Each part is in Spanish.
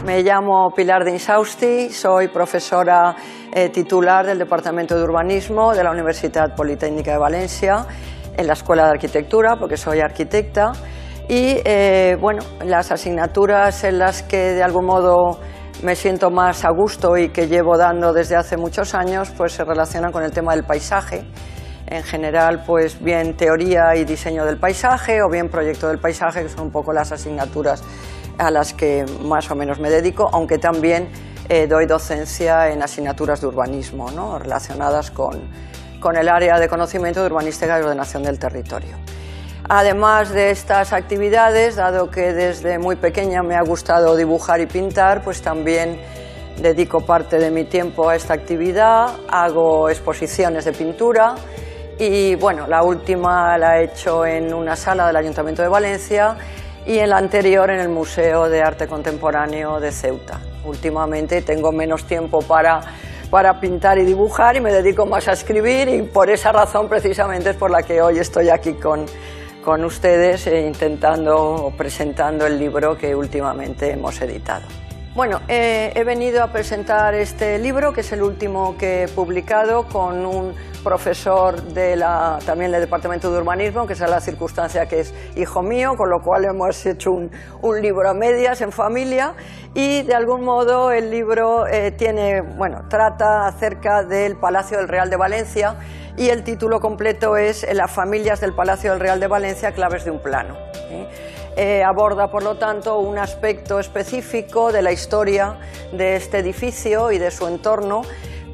Me llamo Pilar de Insausti, soy profesora titular del Departamento de Urbanismo de la Universitat Politécnica de Valencia, en la Escuela de Arquitectura, porque soy arquitecta, y bueno, las asignaturas en las que de algún modo me siento más a gusto y que llevo dando desde hace muchos años, pues se relacionan con el tema del paisaje. En general, pues bien teoría y diseño del paisaje o bien proyecto del paisaje, que son un poco las asignaturas a las que más o menos me dedico, aunque también doy docencia en asignaturas de urbanismo, ¿no?, relacionadas con el área de conocimiento de urbanística y ordenación del territorio. Además de estas actividades, dado que desde muy pequeña me ha gustado dibujar y pintar, pues también dedico parte de mi tiempo a esta actividad, hago exposiciones de pintura. Y bueno, la última la he hecho en una sala del Ayuntamiento de Valencia y en la anterior en el Museo de Arte Contemporáneo de Ceuta. Últimamente tengo menos tiempo para pintar y dibujar y me dedico más a escribir, y por esa razón precisamente es por la que hoy estoy aquí con ustedes intentando o presentando el libro que últimamente hemos editado. Bueno, he venido a presentar este libro, que es el último que he publicado, con un profesor también del Departamento de Urbanismo, que es la circunstancia que es hijo mío, con lo cual hemos hecho un libro a medias en familia, y de algún modo el libro trata acerca del Palacio del Real de Valencia, y el título completo es Las familias del Palacio del Real de Valencia, claves de un plano. Aborda, por lo tanto, un aspecto específico de la historia de este edificio y de su entorno,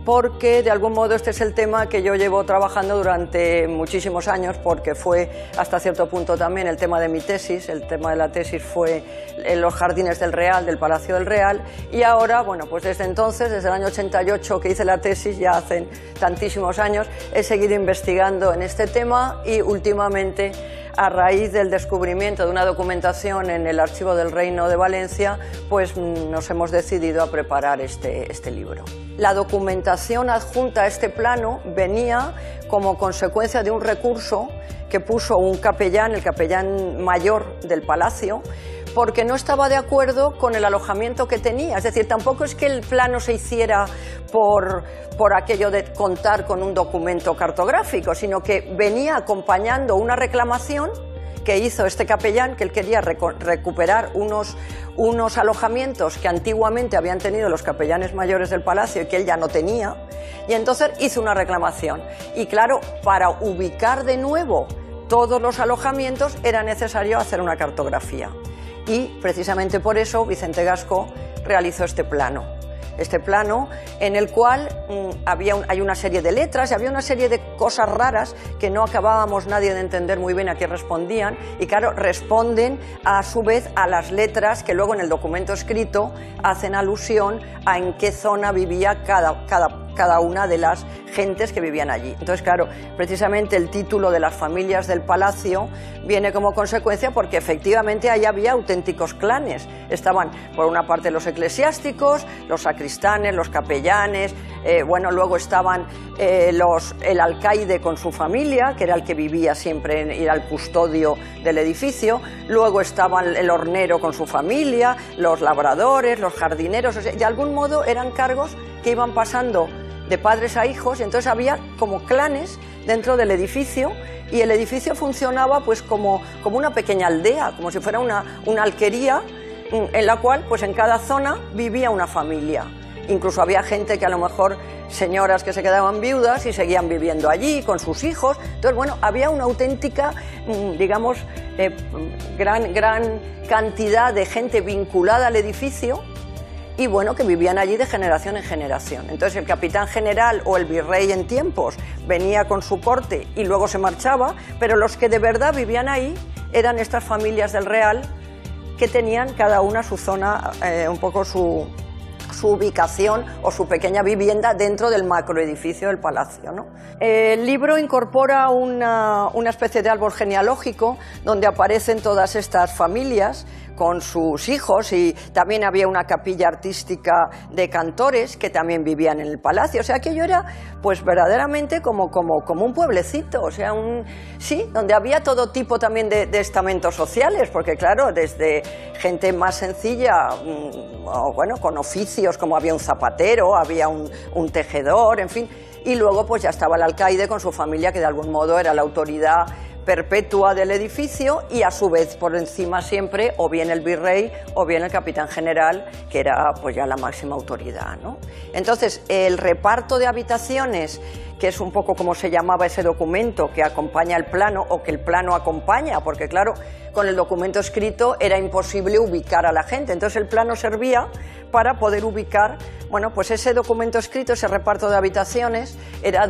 porque de algún modo este es el tema que yo llevo trabajando durante muchísimos años, porque fue hasta cierto punto también el tema de mi tesis. El tema de la tesis fue en los jardines del Real, del Palacio del Real, y ahora, bueno, pues desde entonces, desde el año 88 que hice la tesis, ya hacen tantísimos años, he seguido investigando en este tema, y últimamente, a raíz del descubrimiento de una documentación en el Archivo del Reino de Valencia, pues nos hemos decidido a preparar este libro. La documentación adjunta a este plano venía como consecuencia de un recurso que puso un capellán, el capellán mayor del palacio, porque no estaba de acuerdo con el alojamiento que tenía. Es decir, tampoco es que el plano se hiciera por aquello de contar con un documento cartográfico, sino que venía acompañando una reclamación que hizo este capellán, que él quería recuperar unos alojamientos que antiguamente habían tenido los capellanes mayores del palacio y que él ya no tenía, y entonces hizo una reclamación. Y claro, para ubicar de nuevo todos los alojamientos era necesario hacer una cartografía, y precisamente por eso Vicente Gascó realizó este plano en el cual hay una serie de letras y había una serie de cosas raras que no acabábamos nadie de entender muy bien a qué respondían, y claro, responden a su vez a las letras que luego en el documento escrito hacen alusión a en qué zona vivía cada una de las gentes que vivían allí. Entonces, claro, precisamente el título de Las familias del palacio viene como consecuencia, porque efectivamente ahí había auténticos clanes. Estaban por una parte los eclesiásticos, los sacristanes, los capellanes, luego estaban el alcaide con su familia, que era el que vivía siempre y era el custodio del edificio. Luego estaban el hornero con su familia, los labradores, los jardineros. O sea, de algún modo eran cargos que iban pasando de padres a hijos, y entonces había como clanes dentro del edificio, y el edificio funcionaba pues como una pequeña aldea, como si fuera una alquería, en la cual pues en cada zona vivía una familia. Incluso había gente que a lo mejor, señoras que se quedaban viudas y seguían viviendo allí con sus hijos. Entonces, bueno, había una auténtica, gran cantidad de gente vinculada al edificio, y bueno, que vivían allí de generación en generación. Entonces el capitán general o el virrey en tiempos venía con su corte y luego se marchaba, pero los que de verdad vivían ahí eran estas familias del Real, que tenían cada una su zona, un poco su ubicación o su pequeña vivienda dentro del macroedificio del palacio, ¿no? El libro incorpora una especie de árbol genealógico donde aparecen todas estas familias con sus hijos, y también había una capilla artística de cantores que también vivían en el palacio. O sea, aquello era pues verdaderamente como un pueblecito, o sea, sí, donde había todo tipo también de estamentos sociales, porque claro, desde gente más sencilla, bueno, con oficios, como había un zapatero, había un tejedor, en fin, y luego pues ya estaba el alcaide con su familia, que de algún modo era la autoridad perpetua del edificio, y a su vez por encima siempre o bien el virrey o bien el capitán general, que era pues ya la máxima autoridad, ¿no? Entonces el reparto de habitaciones, que es un poco como se llamaba ese documento que acompaña el plano, o que el plano acompaña, porque claro, con el documento escrito era imposible ubicar a la gente, entonces el plano servía para poder ubicar, bueno, pues ese documento escrito, ese reparto de habitaciones, era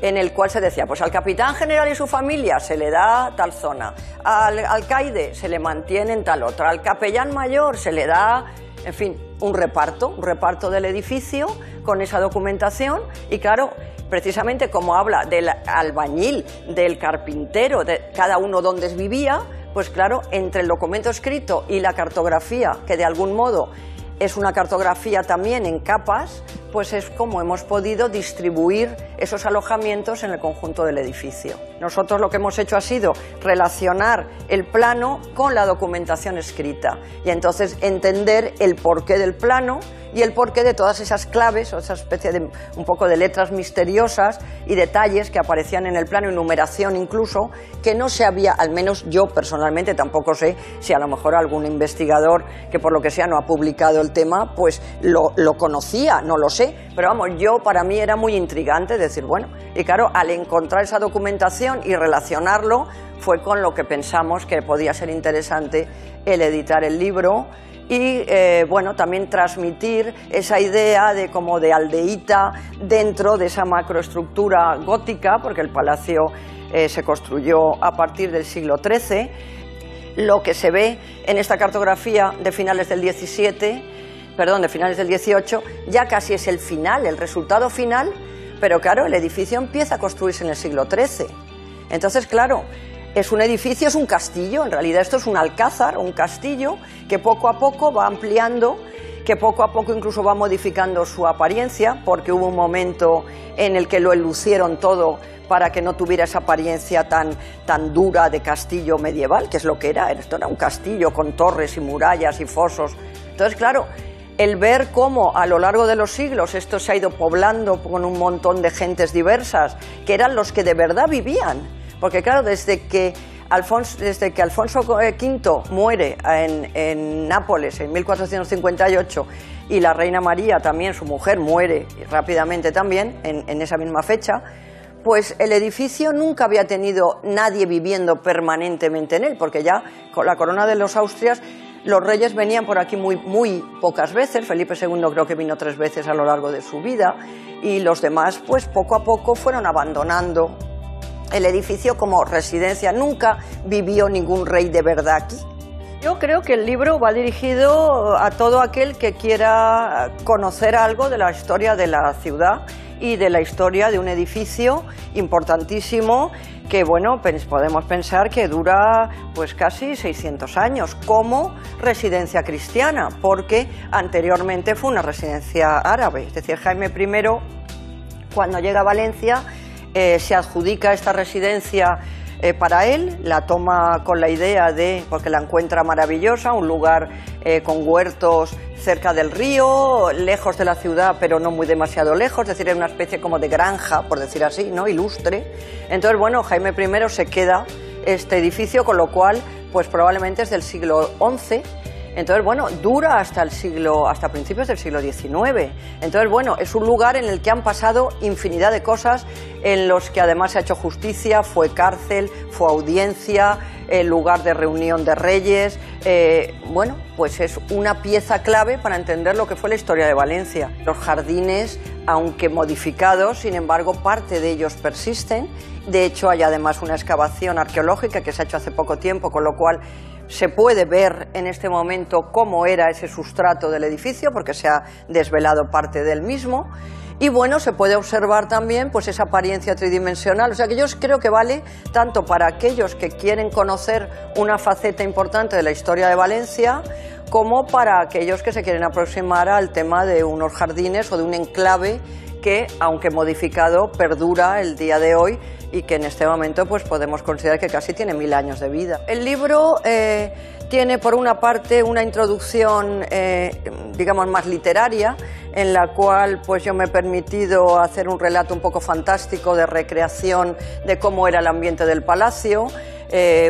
en el cual se decía, pues al capitán general y su familia se le da tal zona, al alcaide se le mantiene en tal otra, al capellán mayor se le da, en fin, un reparto del edificio con esa documentación. Y claro, precisamente como habla del albañil, del carpintero, de cada uno donde vivía, pues claro, entre el documento escrito y la cartografía, que de algún modo es una cartografía también en capas, pues es como hemos podido distribuir esos alojamientos en el conjunto del edificio. Nosotros lo que hemos hecho ha sido relacionar el plano con la documentación escrita, y entonces entender el porqué del plano y el porqué de todas esas claves, o esa especie de un poco de letras misteriosas y detalles que aparecían en el plano, y numeración incluso, que no se había, al menos yo personalmente tampoco sé si a lo mejor algún investigador que por lo que sea no ha publicado el tema, pues lo conocía, no lo sé, pero vamos, para mí era muy intrigante decir, bueno, y claro, al encontrar esa documentación y relacionarlo, fue con lo que pensamos que podía ser interesante el editar el libro. Y bueno, también transmitir esa idea de como de aldeíta dentro de esa macroestructura gótica, porque el palacio se construyó a partir del siglo XIII. Lo que se ve en esta cartografía de finales del XVIII, ya casi es el final, el resultado final, pero claro, el edificio empieza a construirse en el siglo XIII. Entonces, claro, es un edificio, es un castillo, en realidad esto es un alcázar, un castillo que poco a poco va ampliando, que poco a poco incluso va modificando su apariencia, porque hubo un momento en el que lo enlucieron todo para que no tuviera esa apariencia tan dura de castillo medieval, que es lo que era. Esto era un castillo con torres y murallas y fosos. Entonces, claro, el ver cómo a lo largo de los siglos esto se ha ido poblando con un montón de gentes diversas, que eran los que de verdad vivían. Porque claro, desde que Alfonso V muere en Nápoles en 1458 y la reina María también, su mujer, muere rápidamente también en esa misma fecha, pues el edificio nunca había tenido nadie viviendo permanentemente en él, porque ya con la corona de los Austrias los reyes venían por aquí muy pocas veces. Felipe II creo que vino 3 veces a lo largo de su vida, y los demás pues poco a poco fueron abandonando el edificio como residencia. Nunca vivió ningún rey de verdad aquí. Yo creo que el libro va dirigido a todo aquel que quiera conocer algo de la historia de la ciudad y de la historia de un edificio importantísimo que, bueno, podemos pensar que dura pues casi 600 años como residencia cristiana, porque anteriormente fue una residencia árabe. Es decir, Jaime I, cuando llega a Valencia, se adjudica esta residencia para él, la toma con la idea porque la encuentra maravillosa, un lugar con huertos cerca del río, lejos de la ciudad, pero no muy demasiado lejos, es decir, era una especie como de granja, por decir así, ¿no? Ilustre. Entonces, bueno, Jaime I se queda este edificio, con lo cual, pues probablemente es del siglo XI. Entonces, bueno, dura hasta principios del siglo XIX. Entonces, bueno, es un lugar en el que han pasado infinidad de cosas, en los que además se ha hecho justicia, fue cárcel, fue audiencia, lugar de reunión de reyes. Bueno, pues es una pieza clave para entender lo que fue la historia de Valencia. Los jardines, aunque modificados, sin embargo, parte de ellos persisten. De hecho, hay además una excavación arqueológica que se ha hecho hace poco tiempo, con lo cual se puede ver en este momento cómo era ese sustrato del edificio, porque se ha desvelado parte del mismo. Y bueno, se puede observar también pues esa apariencia tridimensional, o sea que yo creo que vale tanto para aquellos que quieren conocer una faceta importante de la historia de Valencia, como para aquellos que se quieren aproximar al tema de unos jardines o de un enclave que, aunque modificado, perdura el día de hoy y que en este momento pues podemos considerar que casi tiene 1000 años de vida. El libro tiene por una parte una introducción digamos más literaria, en la cual pues yo me he permitido hacer un relato un poco fantástico de recreación de cómo era el ambiente del palacio,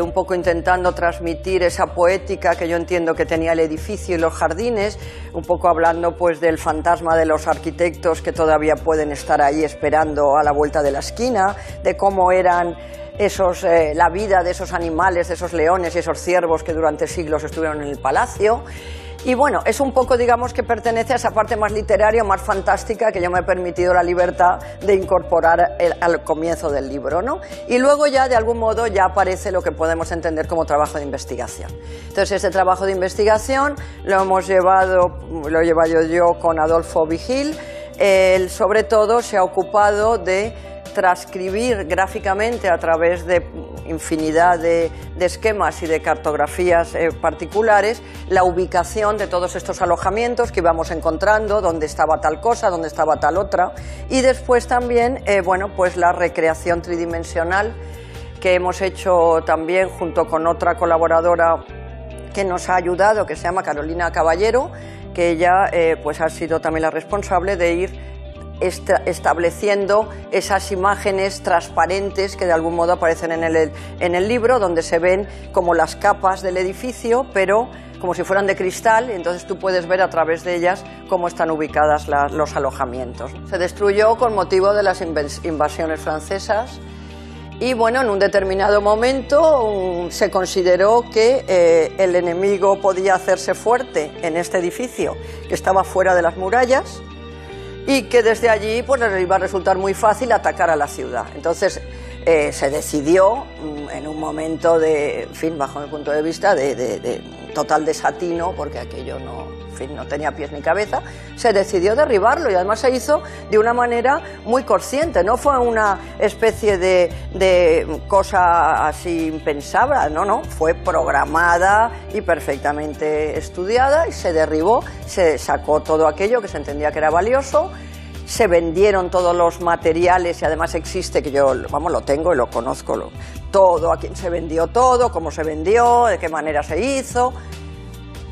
un poco intentando transmitir esa poética que yo entiendo que tenía el edificio y los jardines, un poco hablando pues del fantasma de los arquitectos que todavía pueden estar ahí esperando a la vuelta de la esquina, de cómo eran la vida de esos animales, de esos leones y esos ciervos que durante siglos estuvieron en el palacio. Y bueno, es un poco, digamos, que pertenece a esa parte más literaria, más fantástica, que yo me he permitido la libertad de incorporar al comienzo del libro, ¿no? Y luego ya, de algún modo, ya aparece lo que podemos entender como trabajo de investigación. Entonces, este trabajo de investigación lo he llevado yo con Adolfo Vigil. Él, sobre todo, se ha ocupado de transcribir gráficamente a través de infinidad de esquemas y de cartografías particulares la ubicación de todos estos alojamientos que íbamos encontrando, dónde estaba tal cosa, dónde estaba tal otra, y después también bueno, pues la recreación tridimensional que hemos hecho también junto con otra colaboradora que nos ha ayudado, que se llama Carolina Caballero, que ella pues ha sido también la responsable de ir estableciendo esas imágenes transparentes que de algún modo aparecen en el libro, donde se ven como las capas del edificio, pero como si fueran de cristal, y entonces tú puedes ver a través de ellas cómo están ubicadas los alojamientos. Se destruyó con motivo de las invasiones francesas y bueno, en un determinado momento se consideró que el enemigo podía hacerse fuerte en este edificio que estaba fuera de las murallas, y que desde allí pues les iba a resultar muy fácil atacar a la ciudad. Entonces se decidió, en un momento de, en fin, bajo mi punto de vista, de total desatino, porque aquello no, en fin, no tenía pies ni cabeza, se decidió derribarlo, y además se hizo de una manera muy consciente, no fue una especie de cosa así impensable, no, fue programada y perfectamente estudiada, y se derribó, se sacó todo aquello que se entendía que era valioso. Se vendieron todos los materiales, y además existe, que yo lo tengo y lo conozco, todo, a quién se vendió todo, cómo se vendió, de qué manera se hizo.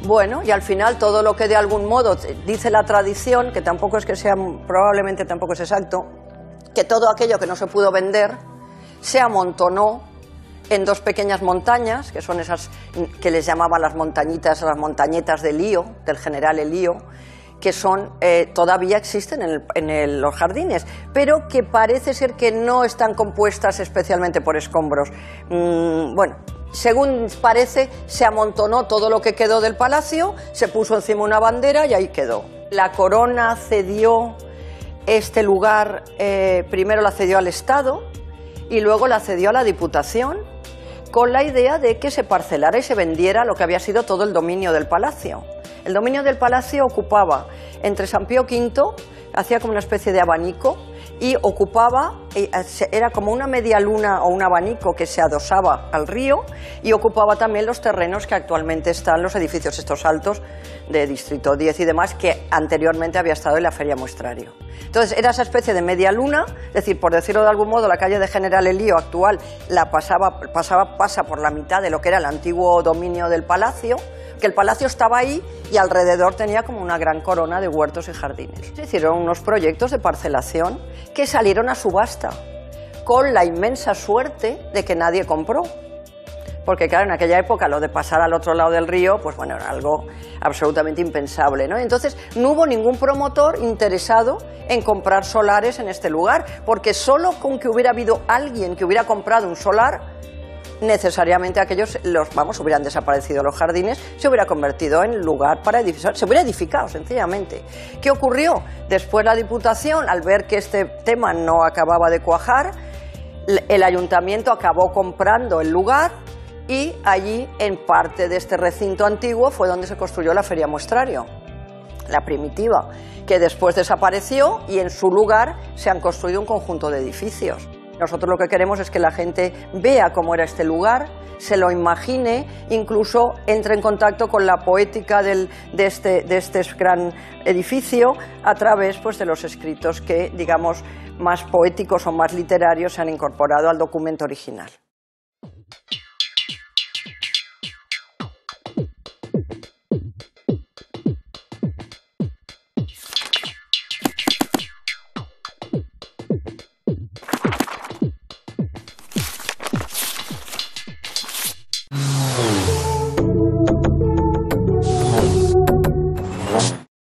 Bueno, y al final todo lo que de algún modo dice la tradición, que tampoco es que sea, probablemente tampoco es exacto, que todo aquello que no se pudo vender se amontonó en dos pequeñas montañas, que son esas que les llamaban las montañetas de Elío, del general Elío, que todavía existen en los jardines, pero que parece ser que no están compuestas especialmente por escombros. Bueno, según parece, se amontonó todo lo que quedó del palacio, se puso encima una bandera y ahí quedó. La corona cedió este lugar, primero la cedió al Estado y luego la cedió a la Diputación, con la idea de que se parcelara y se vendiera lo que había sido todo el dominio del palacio. El dominio del palacio ocupaba entre San Pío V, hacía como una especie de abanico, y ocupaba, era como una media luna o un abanico que se adosaba al río, y ocupaba también los terrenos que actualmente están, los edificios estos altos de Distrito 10 y demás, que anteriormente había estado en la Feria Muestrario. Entonces era esa especie de media luna, es decir, por decirlo de algún modo, la calle de General Elío actual pasa por la mitad de lo que era el antiguo dominio del palacio, que el palacio estaba ahí y alrededor tenía como una gran corona de huertos y jardines. Se hicieron unos proyectos de parcelación que salieron a subasta, con la inmensa suerte de que nadie compró. Porque claro, en aquella época lo de pasar al otro lado del río, pues bueno, era algo absolutamente impensable, ¿no? Entonces no hubo ningún promotor interesado en comprar solares en este lugar, porque solo con que hubiera habido alguien que hubiera comprado un solar, necesariamente aquellos, hubieran desaparecido los jardines, se hubiera convertido en lugar para edificar, se hubiera edificado sencillamente. ¿Qué ocurrió? Después la Diputación, al ver que este tema no acababa de cuajar, el Ayuntamiento acabó comprando el lugar, y allí, en parte de este recinto antiguo, fue donde se construyó la Feria Muestrario. la primitiva, que después desapareció y en su lugar se han construido un conjunto de edificios. Nosotros lo que queremos es que la gente vea cómo era este lugar, se lo imagine, incluso entre en contacto con la poética de este gran edificio a través, pues, de los escritos que, digamos, más poéticos o más literarios se han incorporado al documento original.